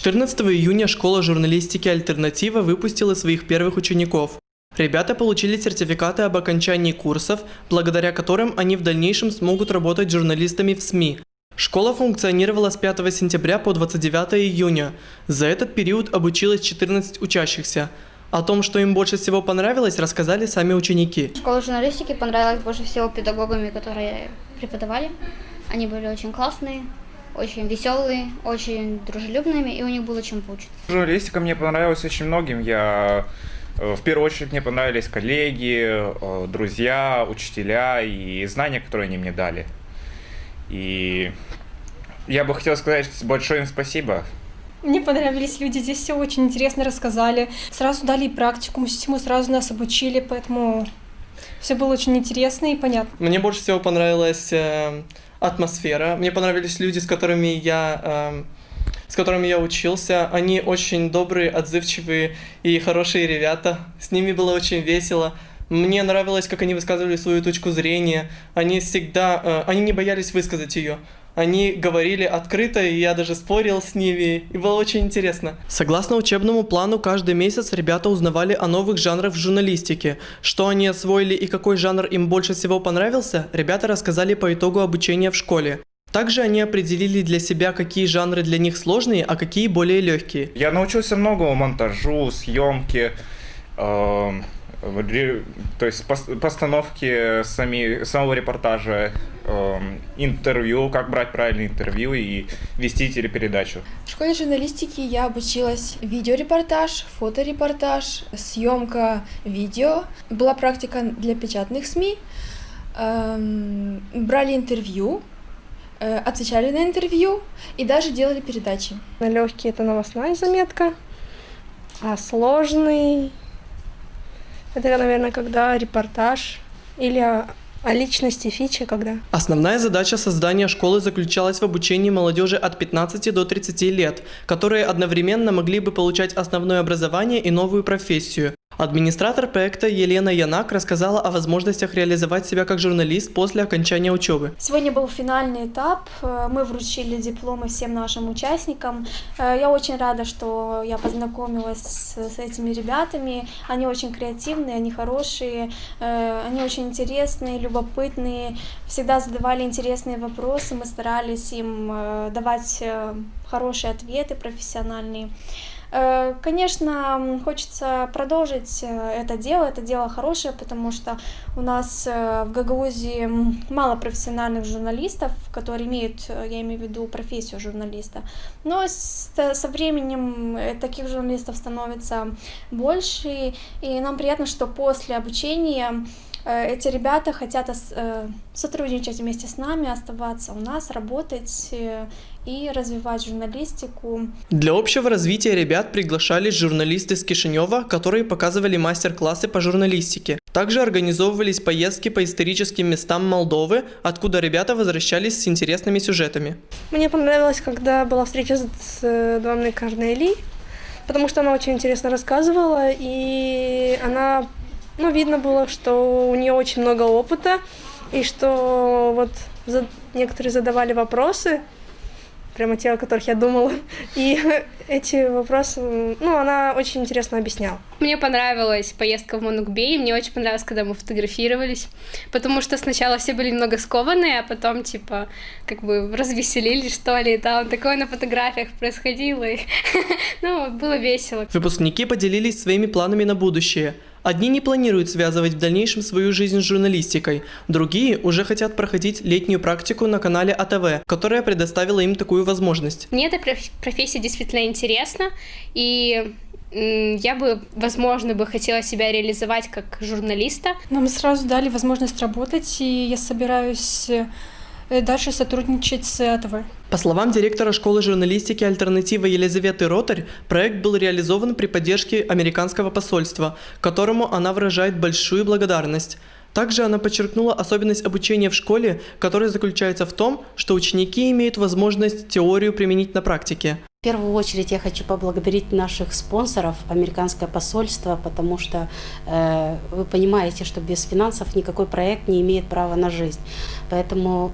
14 июня школа журналистики «Альтернатива» выпустила своих первых учеников. Ребята получили сертификаты об окончании курсов, благодаря которым они в дальнейшем смогут работать журналистами в СМИ. Школа функционировала с 5 сентября по 29 июня. За этот период обучилось 14 учащихся. О том, что им больше всего понравилось, рассказали сами ученики. Школа журналистики понравилась больше всего педагогами, которые преподавали. Они были очень классные, очень веселые, очень дружелюбными, и у них было чем поучиться. Журналистика мне понравилась очень многим. В первую очередь мне понравились коллеги, друзья, учителя и знания, которые они мне дали. И я бы хотел сказать большое им спасибо. Мне понравились люди, здесь все очень интересно рассказали. Сразу дали практику, всему сразу нас обучили, поэтому все было очень интересно и понятно. Мне больше всего понравилась атмосфера. Мне понравились люди, с которыми я учился. Они очень добрые, отзывчивые и хорошие ребята. С ними было очень весело. Мне нравилось, как они высказывали свою точку зрения. Они не боялись высказать ее. Они говорили открыто, и я даже спорил с ними, и было очень интересно. Согласно учебному плану, каждый месяц ребята узнавали о новых жанрах в журналистике. Что они освоили и какой жанр им больше всего понравился, ребята рассказали по итогу обучения в школе. Также они определили для себя, какие жанры для них сложные, а какие более легкие. Я научился многому: монтажу, съемке, то есть постановке самого репортажа, интервью, как брать правильное интервью и вести телепередачу. В школе журналистики я обучилась видеорепортаж, фоторепортаж, съемка видео. Была практика для печатных СМИ. Брали интервью, отвечали на интервью и даже делали передачи. Легкий — это новостная заметка, а сложный — это, наверное, когда репортаж или о личности, фиче, когда. Основная задача создания школы заключалась в обучении молодежи от 15 до 30 лет, которые одновременно могли бы получать основное образование и новую профессию. Администратор проекта Елена Янак рассказала о возможностях реализовать себя как журналист после окончания учебы. Сегодня был финальный этап. Мы вручили дипломы всем нашим участникам. Я очень рада, что я познакомилась с этими ребятами. Они очень креативные, они хорошие, они очень интересные, любопытные. Всегда задавали интересные вопросы. Мы старались им давать хорошие ответы, профессиональные. Конечно, хочется продолжить это дело хорошее, потому что у нас в Гагаузии мало профессиональных журналистов, которые имеют, я имею в виду, профессию журналиста. Но со временем таких журналистов становится больше, и нам приятно, что после обучения эти ребята хотят сотрудничать вместе с нами, оставаться у нас, работать и развивать журналистику. Для общего развития ребят приглашались журналисты из Кишинева, которые показывали мастер-классы по журналистике. Также организовывались поездки по историческим местам Молдовы, откуда ребята возвращались с интересными сюжетами. Мне понравилось, когда была встреча с Домной Корнелией, потому что она очень интересно рассказывала, и она... видно было, что у нее очень много опыта, и что некоторые задавали вопросы, прямо те, о которых я думала, и эти вопросы, она очень интересно объясняла. Мне понравилась поездка в Манукбей, мне очень понравилось, когда мы фотографировались, потому что сначала все были немного скованные, а потом, развеселились, что ли, там такое на фотографиях происходило, и было весело. Выпускники поделились своими планами на будущее. Одни не планируют связывать в дальнейшем свою жизнь с журналистикой, другие уже хотят проходить летнюю практику на канале АТВ, которая предоставила им такую возможность. Мне эта профессия действительно интересна, и я бы, возможно, хотела себя реализовать как журналиста. Нам сразу дали возможность работать, и я собираюсь дальше сотрудничать с АТВ. По словам директора школы журналистики «Альтернатива» Елизаветы Ротарь, проект был реализован при поддержке американского посольства, которому она выражает большую благодарность. Также она подчеркнула особенность обучения в школе, которая заключается в том, что ученики имеют возможность теорию применить на практике. В первую очередь я хочу поблагодарить наших спонсоров, американское посольство, потому что вы понимаете, что без финансов никакой проект не имеет права на жизнь. Поэтому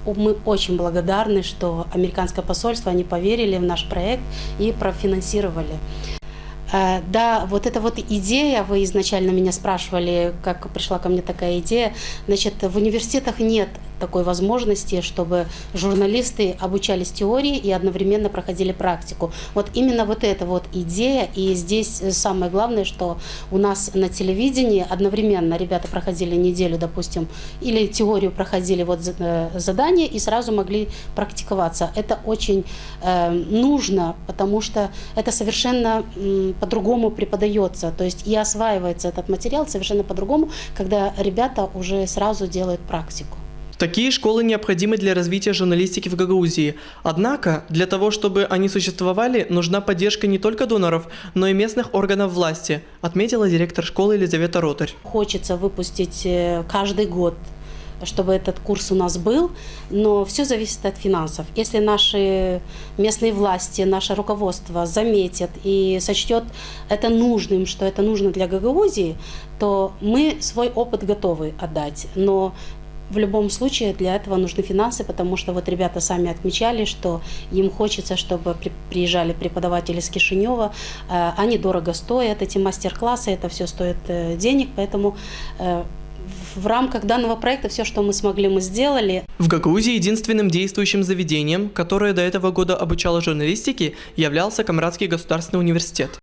мы очень благодарны, что американское посольство, они поверили в наш проект и профинансировали. Да, вот эта вот идея, вы изначально меня спрашивали, как пришла ко мне такая идея. Значит, в университетах нет такой возможности, чтобы журналисты обучались теории и одновременно проходили практику. Вот именно вот эта вот идея, и здесь самое главное, что у нас на телевидении одновременно ребята проходили неделю, допустим, или теорию проходили вот задание и сразу могли практиковаться. Это очень нужно, потому что это совершенно по-другому преподается, то есть и осваивается этот материал совершенно по-другому, когда ребята уже сразу делают практику. Такие школы необходимы для развития журналистики в Гагаузии. Однако, для того, чтобы они существовали, нужна поддержка не только доноров, но и местных органов власти, отметила директор школы Елизавета Ротарь. Хочется выпустить каждый год, чтобы этот курс у нас был, но все зависит от финансов. Если наши местные власти, наше руководство заметят и сочтет это нужным, что это нужно для Гагаузии, то мы свой опыт готовы отдать. Но в любом случае для этого нужны финансы, потому что вот ребята сами отмечали, что им хочется, чтобы приезжали преподаватели с Кишинева. Они дорого стоят, эти мастер-классы, это все стоит денег, поэтому в рамках данного проекта все, что мы смогли, мы сделали. В Гагаузии единственным действующим заведением, которое до этого года обучало журналистике, являлся Камрадский государственный университет.